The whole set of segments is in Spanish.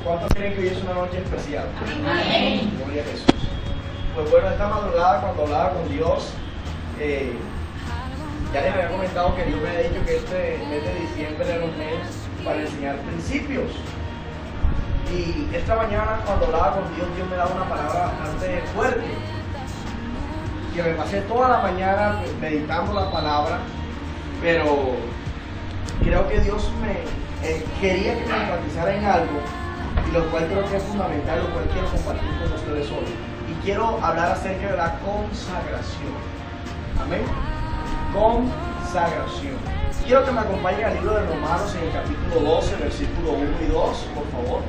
¿Cuántos creen que hoy es una noche especial? Amén. Gloria a Jesús. Pues bueno, esta madrugada cuando hablaba con Dios, ya les había comentado que Dios me había dicho que este mes de diciembre era un mes para enseñar principios. Y esta mañana cuando hablaba con Dios, Dios me daba una palabra bastante fuerte. Que me pasé toda la mañana meditando la palabra, pero creo que Dios me quería que me enfatizara en algo, y lo cual creo que es fundamental, lo cual quiero compartir con ustedes hoy. Y quiero hablar acerca de la consagración. Amén. Consagración. Quiero que me acompañen al libro de Romanos en el capítulo 12, versículo 1 y 2, por favor.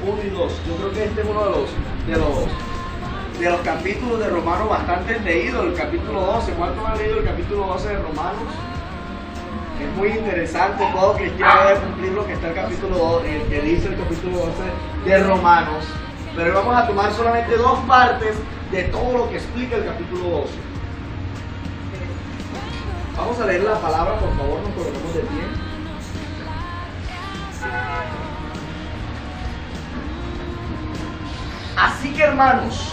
Uno y 2. Yo creo que este es uno de los capítulos de Romanos bastante leído, el capítulo 12. ¿Cuántos han leído el capítulo 12 de Romanos? Es muy interesante, todo cristiano debe cumplir lo que está el capítulo 12, el que dice el capítulo 12 de Romanos. Pero vamos a tomar solamente dos partes de todo lo que explica el capítulo 12. Vamos a leer la palabra, por favor, nos colocamos de pie. Así que, hermanos,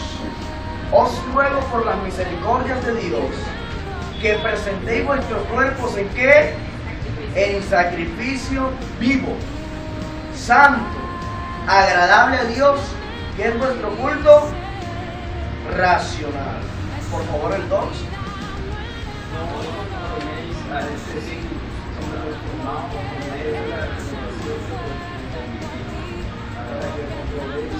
os ruego por las misericordias de Dios que presentéis vuestros cuerpos en ¿qué? En sacrificio vivo, santo, agradable a Dios, que es vuestro culto racional. Por favor, el 2. No os conforméis a este siglo, sino transformaos por medio de la renovación de vuestro entendimiento, para que comprobéis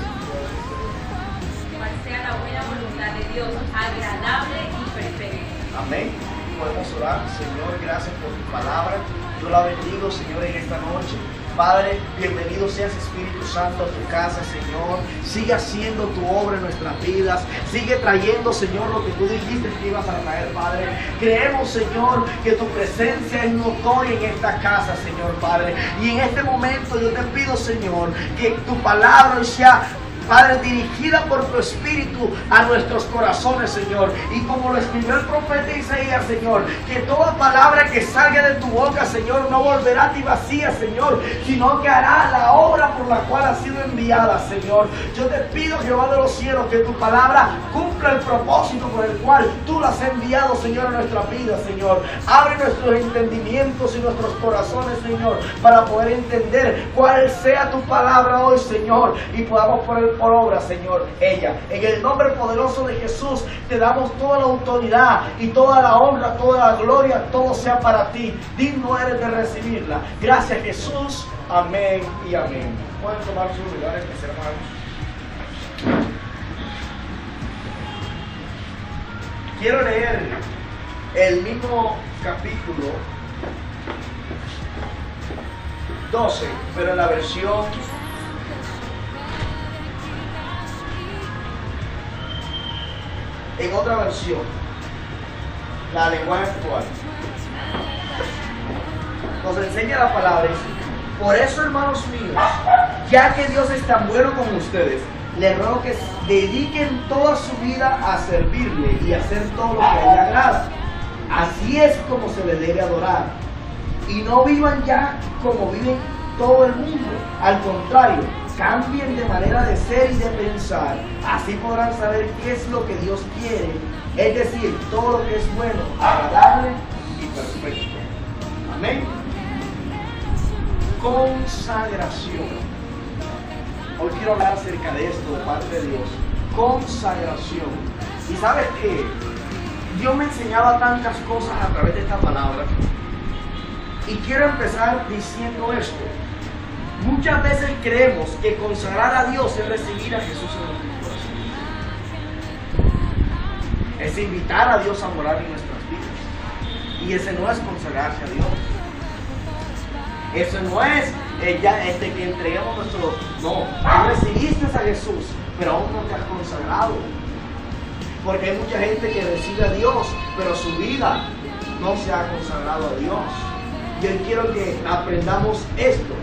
cuál sea la buena voluntad de Dios, agradable y perfecta. Amén. Podemos orar. Señor, gracias por tu palabra. Yo la bendigo, Señor, en esta noche. Padre, bienvenido seas, Espíritu Santo, a tu casa, Señor. Sigue haciendo tu obra en nuestras vidas. Sigue trayendo, Señor, lo que tú dijiste que ibas a traer, Padre. Creemos, Señor, que tu presencia es notoria en esta casa, Señor, Padre. Y en este momento yo te pido, Señor, que tu palabra sea, Padre, dirigida por tu Espíritu a nuestros corazones, Señor. Y como lo escribió el profeta Isaías, Señor, que toda palabra que salga de tu boca, Señor, no volverá a ti vacía, Señor, sino que hará la obra por la cual ha sido enviada, Señor. Yo te pido, Jehová de los cielos, que tu palabra cumpla el propósito por el cual tú la has enviado, Señor, a nuestra vida, Señor. Abre nuestros entendimientos y nuestros corazones, Señor, para poder entender cuál sea tu palabra hoy, Señor, y podamos poner por obra, Señor, ella. En el nombre poderoso de Jesús te damos toda la autoridad y toda la honra, toda la gloria, todo sea para ti. Digno eres de recibirla. Gracias, Jesús. Amén y amén. Pueden tomar sus lugares, mis hermanos. Quiero leer el mismo capítulo 12, pero en la versión en otra versión, la lenguaje actual. Nos enseña la palabra. Por eso, hermanos míos, ya que Dios es tan bueno con ustedes, les ruego que dediquen toda su vida a servirle y a hacer todo lo que a él le agrada. Así es como se le debe adorar. Y no vivan ya como viven todo el mundo. Al contrario, cambien de manera de ser y de pensar. Así podrán saber qué es lo que Dios quiere. Es decir, todo lo que es bueno, agradable y perfecto. Amén. Consagración. Hoy quiero hablar acerca de esto de parte de Dios. Consagración. Y sabes que Dios me enseñaba tantas cosas a través de esta palabra. Y quiero empezar diciendo esto. Muchas veces creemos que consagrar a Dios es recibir a Jesús en nuestro corazón. Es invitar a Dios a morar en nuestras vidas. Y ese no es consagrarse a Dios. Eso no es que entreguemos nuestro... No, tú recibiste a Jesús, pero aún no te has consagrado. Porque hay mucha gente que recibe a Dios, pero su vida no se ha consagrado a Dios. Yo quiero que aprendamos esto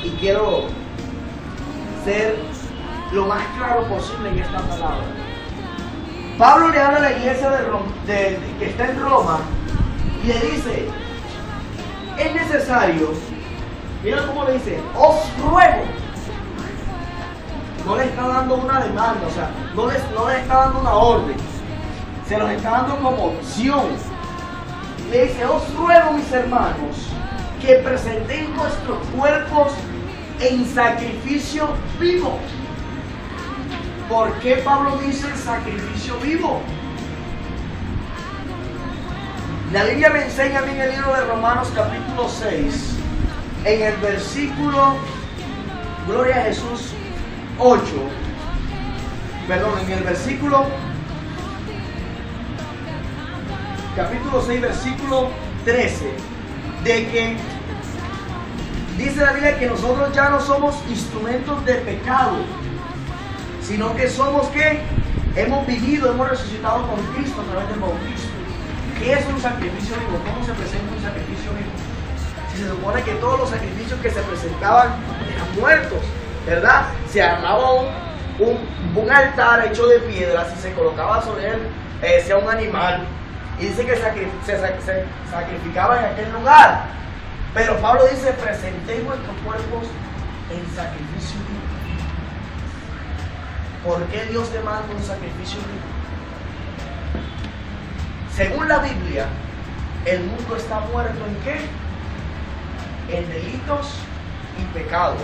y quiero ser lo más claro posible en esta palabra. Pablo le habla a la iglesia que está en Roma y le dice, es necesario, mira cómo le dice, os ruego. No le está dando una demanda, o sea, no le está dando una orden, se los está dando como opción. Le dice, os ruego, mis hermanos, que presentéis vuestros cuerpos en sacrificio vivo. ¿Por qué Pablo dice el sacrificio vivo? La Biblia me enseña a mí en el libro de Romanos capítulo 6, en el versículo, gloria a Jesús, 8, perdón, en el versículo, capítulo 6, versículo 13, de que dice la Biblia que nosotros ya no somos instrumentos de pecado, sino que somos que hemos vivido, hemos resucitado con Cristo a través del bautismo. ¿Qué es un sacrificio vivo? ¿Cómo se presenta un sacrificio vivo? Si se supone que todos los sacrificios que se presentaban eran muertos, ¿verdad? Se armaba un altar hecho de piedras y se colocaba sobre él sea un animal, y dice que se sacrificaba en aquel lugar. Pero Pablo dice, presentéis vuestros cuerpos en sacrificio vivo. ¿Por qué Dios demanda un sacrificio vivo? Según la Biblia, el mundo está muerto ¿en qué? En delitos y pecados.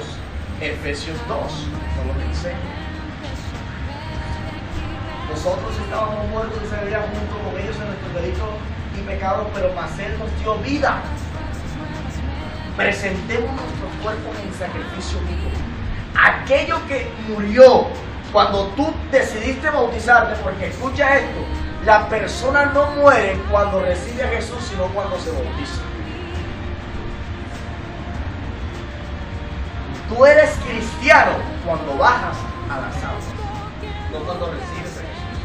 Efesios 2 nos lo enseña. Nosotros estábamos muertos, dice la Biblia, junto con ellos en nuestros delitos y pecados, pero más Él nos dio vida. Presentemos nuestros cuerpos en sacrificio vivo. Aquello que murió cuando tú decidiste bautizarte, porque escucha esto, la persona no muere cuando recibe a Jesús, sino cuando se bautiza. Tú eres cristiano cuando bajas a las aguas, no cuando recibes a Jesús.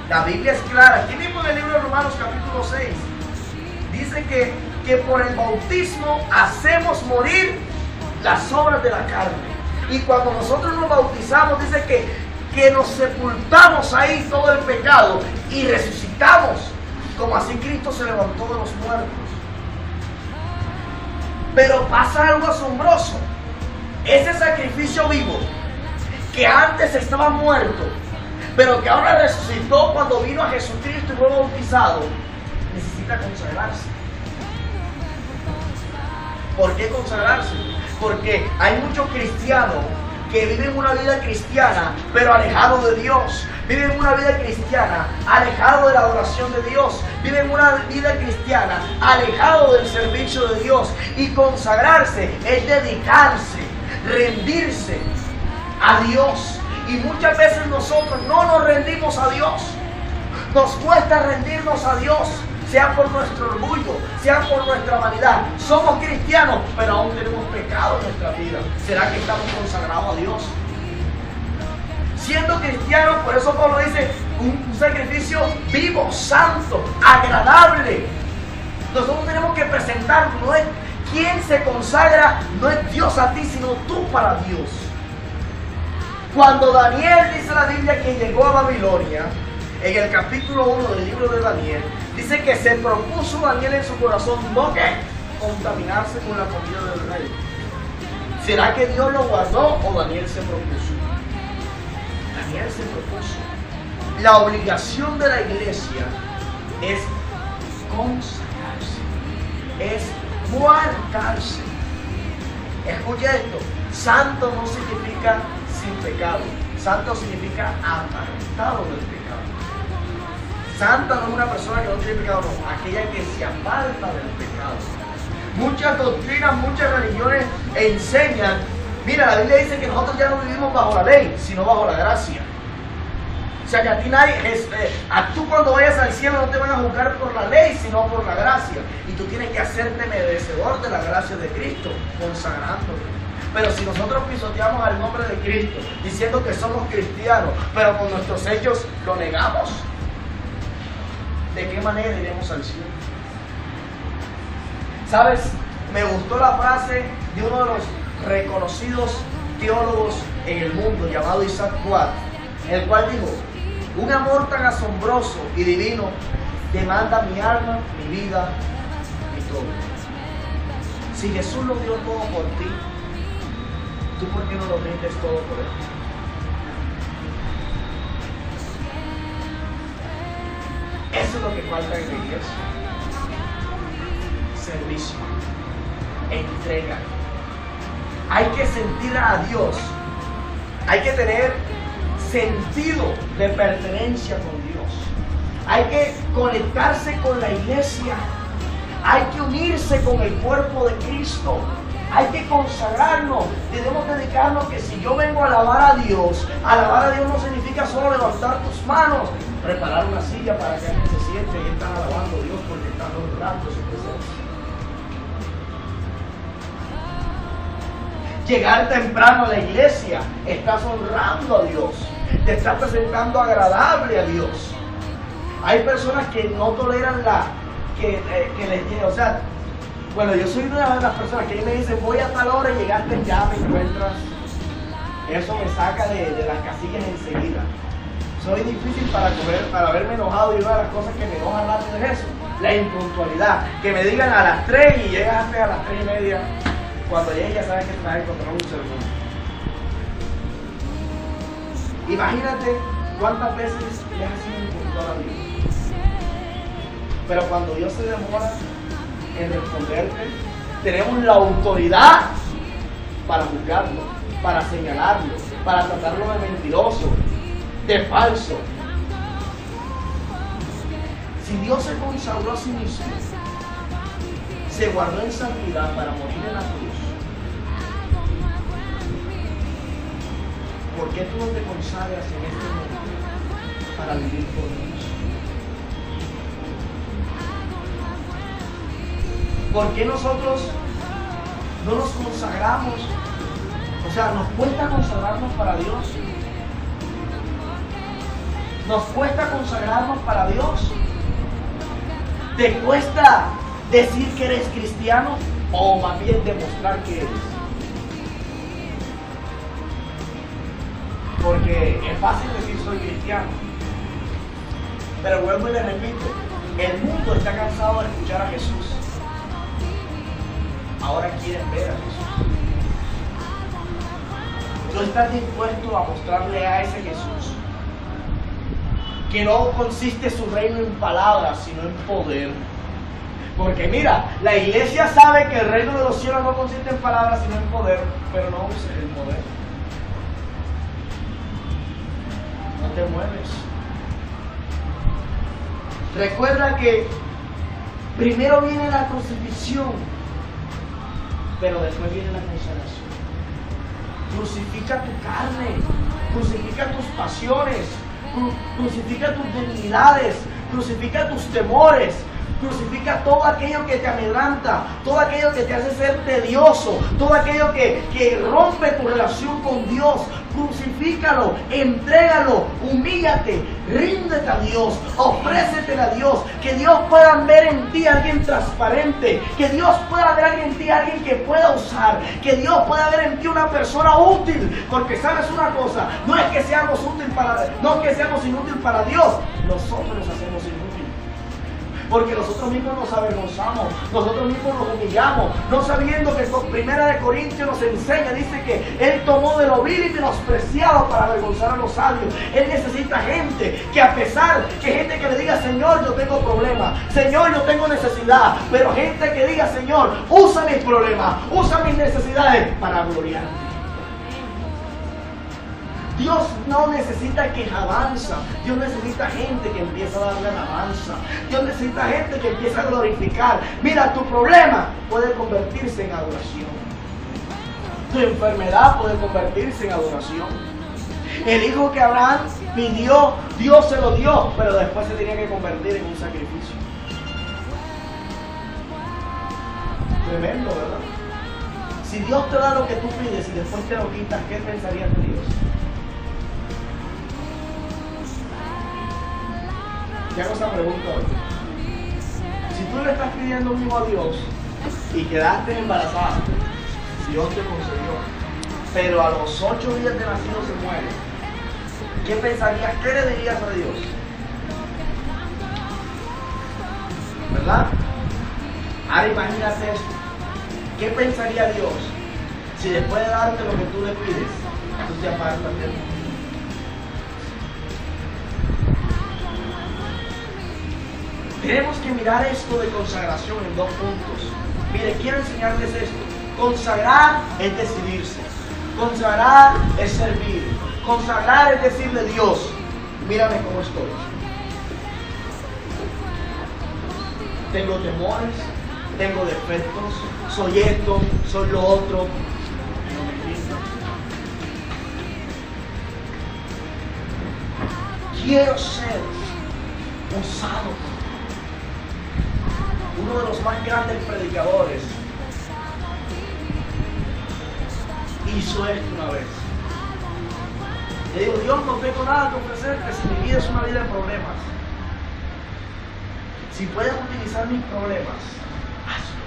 La Biblia es clara, aquí mismo en el libro de Romanos capítulo 6, dice que por el bautismo hacemos morir las obras de la carne. Y cuando nosotros nos bautizamos, dice que nos sepultamos ahí todo el pecado y resucitamos, como así Cristo se levantó de los muertos. Pero pasa algo asombroso. Ese sacrificio vivo, que antes estaba muerto, pero que ahora resucitó cuando vino a Jesucristo y fue bautizado, necesita consagrarse. ¿Por qué consagrarse? Porque hay muchos cristianos que viven una vida cristiana, pero alejados de Dios. Viven una vida cristiana, alejado de la adoración de Dios. Viven una vida cristiana, alejado del servicio de Dios. Y consagrarse es dedicarse, rendirse a Dios. Y muchas veces nosotros no nos rendimos a Dios. Nos cuesta rendirnos a Dios, sea por nuestro orgullo, sea por nuestra vanidad. Somos cristianos, pero aún tenemos pecado en nuestra vida. ¿Será que estamos consagrados a Dios? Siendo cristianos, por eso Pablo dice, un sacrificio vivo, santo, agradable. Nosotros tenemos que presentar, no es quien se consagra, no es Dios a ti, sino tú para Dios. Cuando Daniel, dice la Biblia, que llegó a Babilonia, en el capítulo 1 del libro de Daniel, dice que se propuso Daniel en su corazón no que contaminarse con la comida del rey. ¿Será que Dios lo guardó o Daniel se propuso? Daniel se propuso. La obligación de la iglesia es consagrarse, es guardarse. Escucha esto, santo no significa sin pecado, santo significa apartado del pecado. Santa no es una persona que no tiene pecado, no, aquella que se aparta del pecado. Muchas doctrinas, muchas religiones enseñan, mira, la Biblia dice que nosotros ya no vivimos bajo la ley, sino bajo la gracia. O sea que a ti nadie, tú cuando vayas al cielo no te van a juzgar por la ley, sino por la gracia. Y tú tienes que hacerte merecedor de la gracia de Cristo, consagrándote. Pero si nosotros pisoteamos al nombre de Cristo, diciendo que somos cristianos, pero con nuestros hechos lo negamos, ¿de qué manera iremos al cielo? ¿Sabes? Me gustó la frase de uno de los reconocidos teólogos en el mundo, llamado Isaac Watts, el cual dijo: un amor tan asombroso y divino demanda mi alma, mi vida y todo. Si Jesús lo dio todo por ti, ¿tú por qué no lo rindes todo por Él? Eso es lo que falta en la iglesia. Servicio, entrega. Hay que sentir a Dios. Hay que tener sentido de pertenencia con Dios. Hay que conectarse con la iglesia. Hay que unirse con el cuerpo de Cristo. Hay que consagrarnos. Debemos dedicarnos, que si yo vengo a alabar a Dios no significa solo levantar tus manos, preparar una silla para que alguien se siente y están alabando a Dios porque están honrando su presencia. Llegar temprano a la iglesia, estás honrando a Dios, te estás presentando agradable a Dios. Hay personas que no toleran que les llegue, o sea, bueno, yo soy una de las personas que me dicen: voy a tal hora y llegaste, ya me encuentras. Eso me saca de las casillas enseguida. Soy difícil para haberme enojado, y una de las cosas que me enoja rápido es eso, la impuntualidad. Que me digan a las 3 y llegaste a las 3:30. Cuando llegues ya sabes que te vas a encontrar un sermón. Imagínate cuántas veces le has sido impuntual a Dios. Pero cuando Dios se demora en responderte, tenemos la autoridad para juzgarlo, para señalarlo, para tratarlo de mentiroso, de falso. Si Dios se consagró a sí mismo, se guardó en santidad para morir en la cruz, ¿por qué tú no te consagras en este mundo para vivir por Dios? ¿Por qué nosotros no nos consagramos? O sea, ¿nos cuesta consagrarnos para Dios? ¿Nos cuesta consagrarnos para Dios? ¿Te cuesta decir que eres cristiano o más bien demostrar que eres? Porque es fácil decir soy cristiano, pero vuelvo y le repito, el mundo está cansado de escuchar a Jesús. Ahora quieren ver a Jesús. ¿Tú estás dispuesto a mostrarle a ese Jesús que no consiste su reino en palabras, sino en poder? Porque mira, la iglesia sabe que el reino de los cielos no consiste en palabras, sino en poder, pero no usa el poder. No te mueves. Recuerda que primero viene la crucifixión, pero después viene la consagración. Crucifica tu carne, crucifica tus pasiones, crucifica tus debilidades, crucifica tus temores, crucifica todo aquello que te amedrenta, todo aquello que te hace ser tedioso, todo aquello que rompe tu relación con Dios. Crucifícalo, entrégalo, humíllate, ríndete a Dios, ofrécete a Dios, que Dios pueda ver en ti a alguien transparente, que Dios pueda ver en ti a alguien que pueda usar, que Dios pueda ver en ti una persona útil, porque sabes una cosa, no es que seamos inútiles para Dios, nosotros nos hacemos inútiles. Porque nosotros mismos nos avergonzamos, nosotros mismos nos humillamos, no sabiendo que con 1 Corintios nos enseña, dice que Él tomó de lo vil y menospreciado para avergonzar a los sabios. Él necesita gente que, a pesar que gente que le diga: Señor, yo tengo problemas, Señor, yo tengo necesidad, pero gente que diga: Señor, usa mis problemas, usa mis necesidades para gloriarte. Dios no necesita quejabanza. Dios necesita gente que empiece a darle alabanza. Dios necesita gente que empiece a glorificar. Mira, tu problema puede convertirse en adoración. Tu enfermedad puede convertirse en adoración. El hijo que Abraham pidió, Dios se lo dio, pero después se tenía que convertir en un sacrificio. Tremendo, ¿verdad? Si Dios te da lo que tú pides y después te lo quitas, ¿qué pensarías de Dios? Te hago esa pregunta hoy. Si tú le estás pidiendo un hijo a Dios y quedaste embarazada, Dios te concedió, pero a los 8 días de nacido se muere, ¿qué pensarías? ¿Qué le dirías a Dios? ¿Verdad? Ahora imagínate esto. ¿Qué pensaría Dios si después de darte lo que tú le pides, tú te apartas de él? Tenemos que mirar esto de consagración en 2 puntos. Mire, quiero enseñarles esto. Consagrar es decidirse. Consagrar es servir. Consagrar es decirle: Dios, mírame cómo estoy. Tengo temores, tengo defectos, soy esto, soy lo otro. No me Cristo. Quiero ser usado. Uno de los más grandes predicadores hizo esto una vez. Le digo: Dios, no tengo nada que ofrecerte si mi vida es una vida de problemas. Si puedes utilizar mis problemas, hazlo.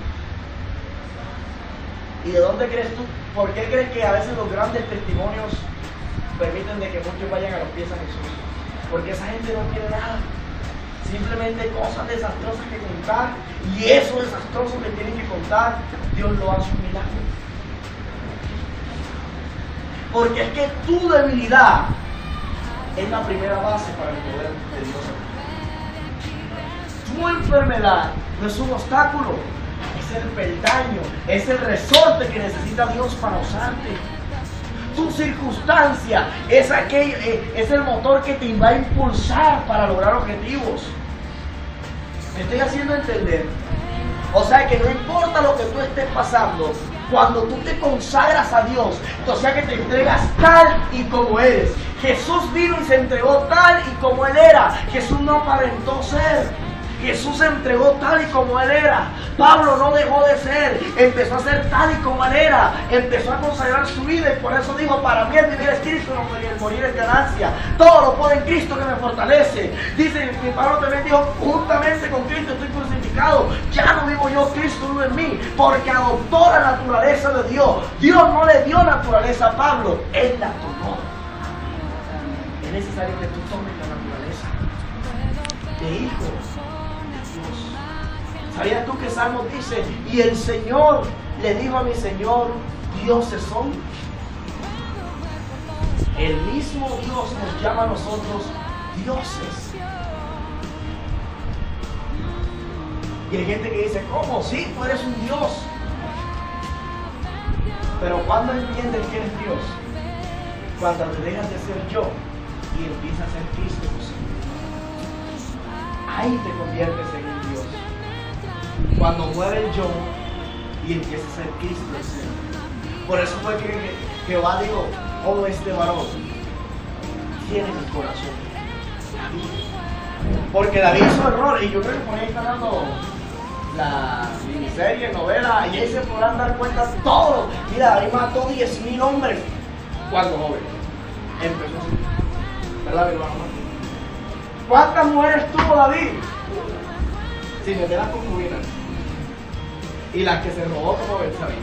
¿Y de dónde crees tú? ¿Por qué crees que a veces los grandes testimonios permiten de que muchos vayan a los pies a Jesús? Porque esa gente no tiene nada. Simplemente cosas desastrosas que contar, y eso desastroso que tienen que contar, Dios lo hace un milagro. Porque es que tu debilidad es la primera base para el poder de Dios. Tu enfermedad no es un obstáculo, es el peldaño, es el resorte que necesita Dios para usarte. Tu circunstancia es el motor que te va a impulsar para lograr objetivos. ¿Me estoy haciendo entender? O sea que no importa lo que tú estés pasando, cuando tú te consagras a Dios, o sea que te entregas tal y como eres. Jesús vino y se entregó tal y como Él era. Jesús no aparentó ser. Jesús se entregó tal y como Él era. Pablo no dejó de ser, empezó a ser tal y como Él era. Empezó a consagrar su vida y por eso dijo: para mí el vivir es Cristo, el morir es ganancia. Todo lo puedo en Cristo que me fortalece. Dice que Pablo también dijo: juntamente con Cristo estoy crucificado. Ya no vivo yo, Cristo vive en mí, porque adoptó la naturaleza de Dios. Dios no le dio naturaleza a Pablo, Él la tomó. Es necesario que tú tomes la naturaleza de hijo. ¿Sabías tú que Salmos dice: y el Señor le dijo a mi Señor, dioses son? El mismo Dios nos llama a nosotros dioses. Y hay gente que dice: ¿cómo? Sí, tú eres un Dios. Pero ¿cuándo entiendes que eres Dios? Cuando te dejas de ser yo y empiezas a ser Cristo. Ahí te conviertes en un Dios. Cuando muere el yo y empieza a ser Cristo el Señor. Por eso fue que Jehová dijo: oh, este varón tiene mi corazón. Porque David hizo error, y yo creo que por ahí está dando la miniserie, novela, y ahí se podrán dar cuenta todo. Mira, David mató 10,000 hombres cuando joven. Empezó así. ¿Verdad, mi hermano? ¿Cuántas mujeres tuvo David? Sin meter las concubinas. Y las que se robó como Betsabé.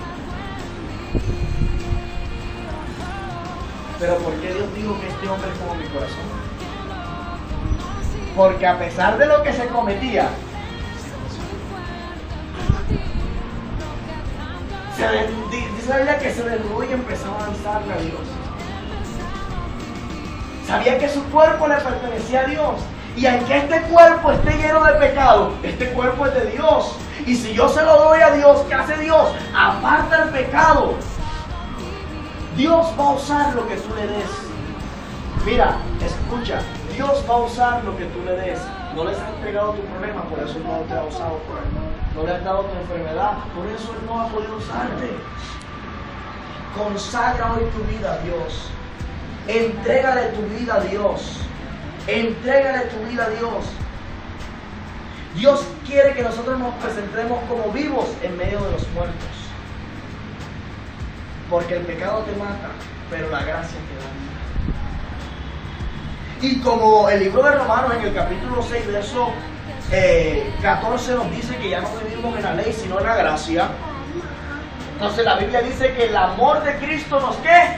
Pero ¿por qué Dios dijo que este hombre es como mi corazón? Porque a pesar de lo que se cometía, dice la Biblia que se desnudó y empezó a danzarle a Dios. Sabía que su cuerpo le pertenecía a Dios. Y aunque este cuerpo esté lleno de pecado, este cuerpo es de Dios. Y si yo se lo doy a Dios, ¿qué hace Dios? Aparta el pecado. Dios va a usar lo que tú le des. Mira, escucha, Dios va a usar lo que tú le des. No les has entregado tu problema, por eso no te ha usado por él. No le has dado tu enfermedad, por eso Él no ha podido usarte. Consagra hoy tu vida a Dios. Entrégale tu vida a Dios. Entrégale tu vida a Dios. Dios quiere que nosotros nos presentemos como vivos en medio de los muertos. Porque el pecado te mata, pero la gracia te da vida. Y como el libro de Romanos en el capítulo 6, verso 14 nos dice que ya no vivimos en la ley, sino en la gracia. Entonces la Biblia dice que el amor de Cristo nos ¿qué?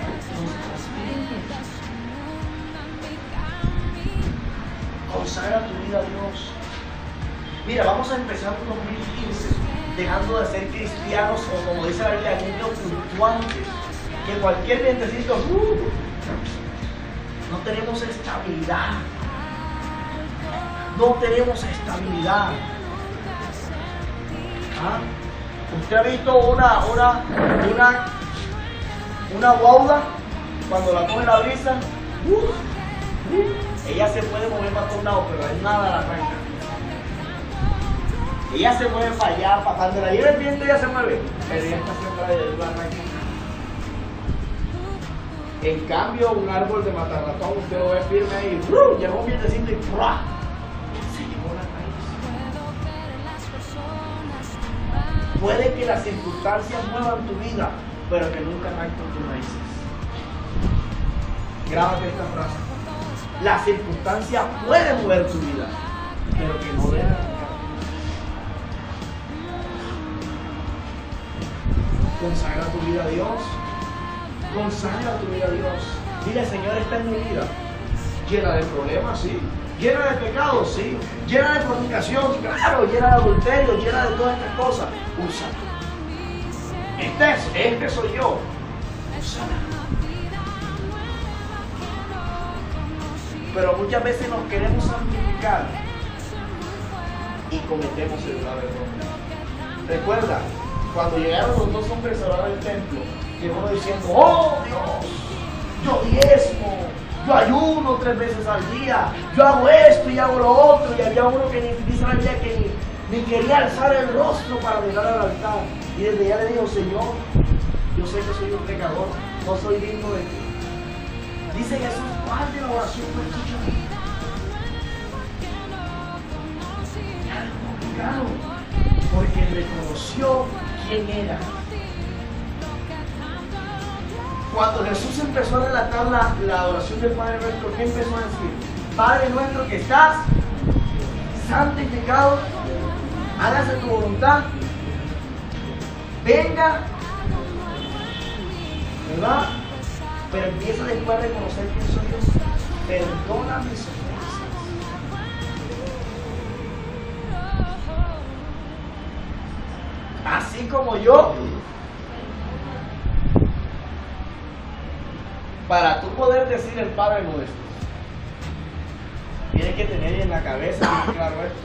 Consagra tu vida a Dios. Mira, vamos a empezar en 2015 dejando de ser cristianos o, como dice la Biblia, niños fluctuantes, que cualquier vientecito no tenemos estabilidad. No tenemos estabilidad. ¿Ah? ¿Usted ha visto una guauda cuando la coge la brisa? Ella se puede mover para todos lados, pero es nada la arranca. Ella se mueve para allá, para cuando la lleve el viento ella se mueve, pero ella está siempre de la arranca. En cambio, un árbol de matarratón, usted lo ve firme ahí, llega un vientecito y ¡prua! Se llevó la raíz. Puede que las circunstancias muevan tu vida, pero que nunca arranquen tus raíces. Grábate esta frase. La circunstancia puede mover tu vida, pero que no debe arrancar. Consagra tu vida a Dios. Consagra tu vida a Dios. Dile, Señor, esta es mi vida. Llena de problemas, sí. Llena de pecados, sí. Llena de fornicación, claro. Llena de adulterio, llena de todas estas cosas. Úsala. Este soy yo. Úsala. Pero muchas veces nos queremos santificar y cometemos el grave error. Recuerda, cuando llegaron los dos hombres a orar al templo, y uno diciendo, oh Dios, yo diezmo, yo ayuno 3 veces al día, yo hago esto y hago lo otro, y había uno que ni dice la Biblia que ni quería alzar el rostro para mirar al altar, y desde ya le dijo, Señor, yo sé que soy un pecador, no soy digno de ti. Dice Jesús, ¿cuál de la oración no escucha? Claro, porque reconoció quién era. Cuando Jesús empezó a relatar la oración del Padre Nuestro, ¿qué empezó a decir? Padre nuestro que estás santificado, hágase tu voluntad, venga, ¿verdad? Pero empieza después a reconocer quién soy yo. Perdona mis ofensas. Así como yo. Para tú poder decir el Padre Nuestro, tienes que tener en la cabeza bien claro esto,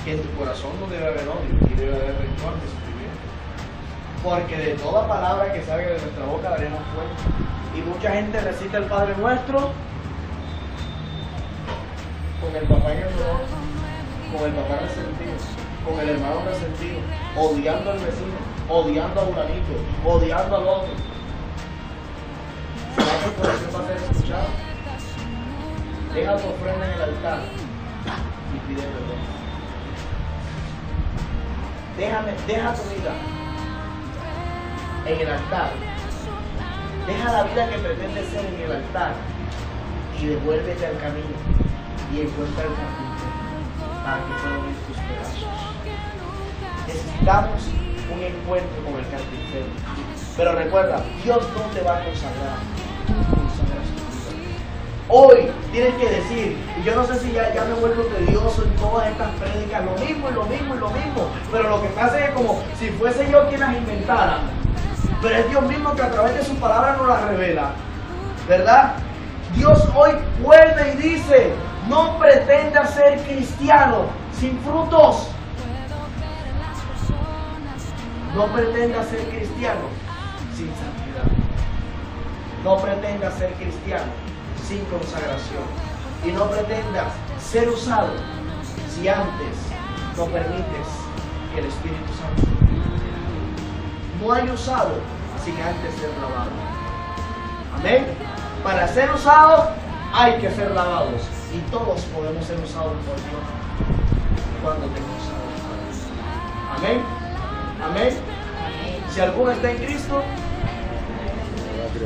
que en tu corazón no debe haber odio y debe haber rencor de sufrimiento, porque de toda palabra que salga de nuestra boca daremos cuenta. Y mucha gente recita el Padre Nuestro con el papá en el dolor, con el papá resentido, con el hermano resentido, odiando al vecino, odiando a fulanito, odiando al otro. ¿Será que tu oración va a ser escuchada? Deja tu ofrenda en el altar y pide perdón. Deja tu vida en el altar. Deja la vida que pretende ser en el altar y devuélvete al camino y encuentra el carpintero para que pueda unir tus pedazos. Necesitamos un encuentro con el carpintero. Pero recuerda, Dios no te va a consagrar. Tú consagras tu vida. Hoy tienes que decir, y yo no sé si ya me vuelvo tedioso en todas estas prédicas, lo mismo, pero lo que pasa es que como si fuese yo quien las inventara, pero es Dios mismo que a través de su palabra nos las revela, ¿verdad? Dios hoy vuelve y dice, no pretenda ser cristiano sin frutos. No pretenda ser cristiano sin santidad. No pretendas ser cristiano sin consagración. Y no pretendas ser usado si antes no permites que el Espíritu Santo no hay usado sin antes ser lavado. Amén. Para ser usados hay que ser lavados. Y todos podemos ser usados por Dios cuando tengamos usado. Amén. Amén. Si alguno está en Cristo,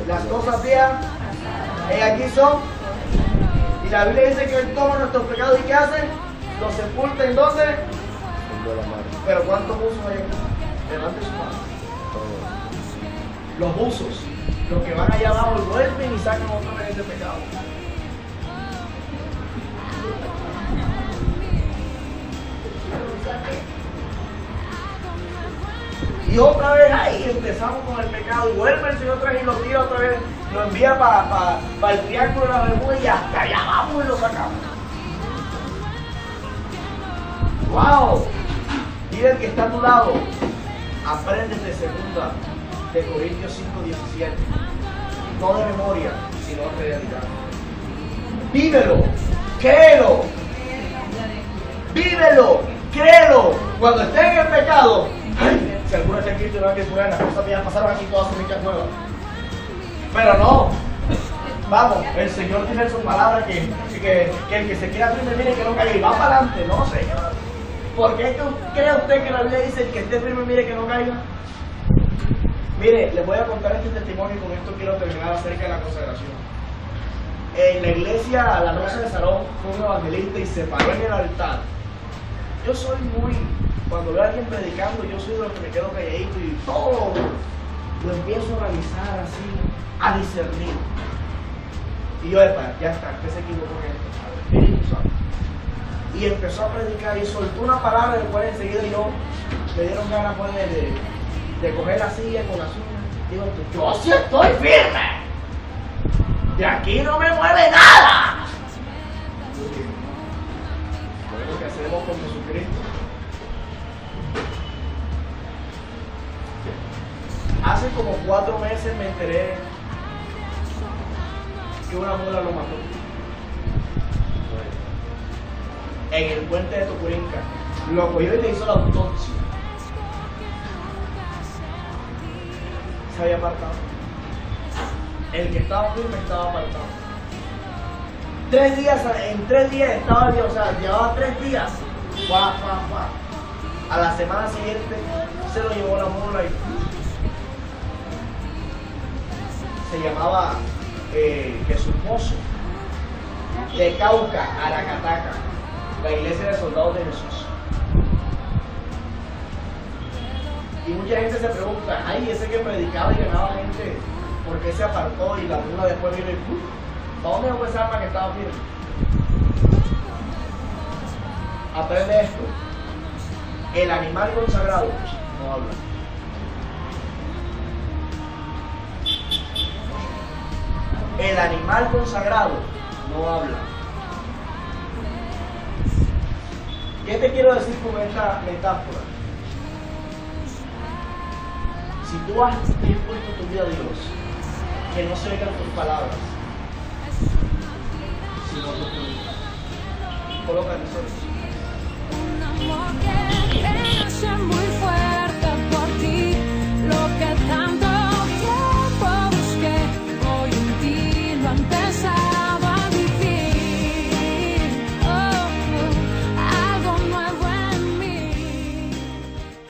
las cosas viejas aquí son. Y la Biblia dice que Él toma nuestros pecados y ¿qué hace? Los sepulta ¿en dónde? Pero ¿cuántos buzos hay aquí? Levante su mano. Los buzos, los que van allá abajo y vuelven y sacan otra vez ese pecado. Y otra vez ahí empezamos con el pecado. Y vuelve el Señor otra vez y lo tira otra vez. Lo envía para el triángulo de la Bermuda y hasta allá vamos y lo sacamos. ¡Wow! Dile al que está a tu lado. Apréndete 2 de Corintios 5:17. No de memoria, sino de realidad. Vívelo, créelo. Vívelo, créelo. Cuando estés en el pecado, ay, si alguno está en Cristo y no es que fuera, las cosas mías pasaron aquí, todas son hechas nuevas. Pero no. Vamos, el Señor tiene en su palabra que el que se quiera firme, mire que no caiga y va para adelante. No, Señor. ¿Por qué cree usted que la Biblia dice el que esté firme, mire que no caiga? Mire, les voy a contar este testimonio y con esto quiero terminar acerca de la consagración. En la iglesia, la Rosa de Salón fue un evangelista y se paró en el altar. Yo soy cuando veo a alguien predicando, yo soy de los que me quedo calladito y todo lo empiezo a analizar así, a discernir. Y yo, ya está, usted se equivocó en esto, Espíritu Santo. Y empezó a predicar y soltó una palabra, después enseguida me dieron ganas pues, de coger la silla con las uñas. Digo, yo sí estoy firme. De aquí no me mueve nada. Lo que hacemos con Jesucristo. Hace como 4 meses me enteré que una mula lo mató. En el puente de Tocurinca. Lo cogió y le hizo la autopsia. Se había apartado. El que estaba firme estaba apartado. 3 días, en 3 días estaba bien, o sea, llevaba 3 días. A la semana siguiente se lo llevó la mula y se llamaba Jesús Mozo, de Cauca, Aracataca, la iglesia de soldados de Jesús. Y mucha gente se pregunta, ay, ese que predicaba y ganaba gente, ¿por qué se apartó? Y la mula después vino y ¿para dónde fue esa alma que estaba firme? Aprende esto. El animal consagrado no habla. El animal consagrado no habla. ¿Qué te quiero decir con esta metáfora? Si tú has dispuesto tu vida a Dios, que no se oigan tus palabras, sino tus palabras. Coloca tus ojos.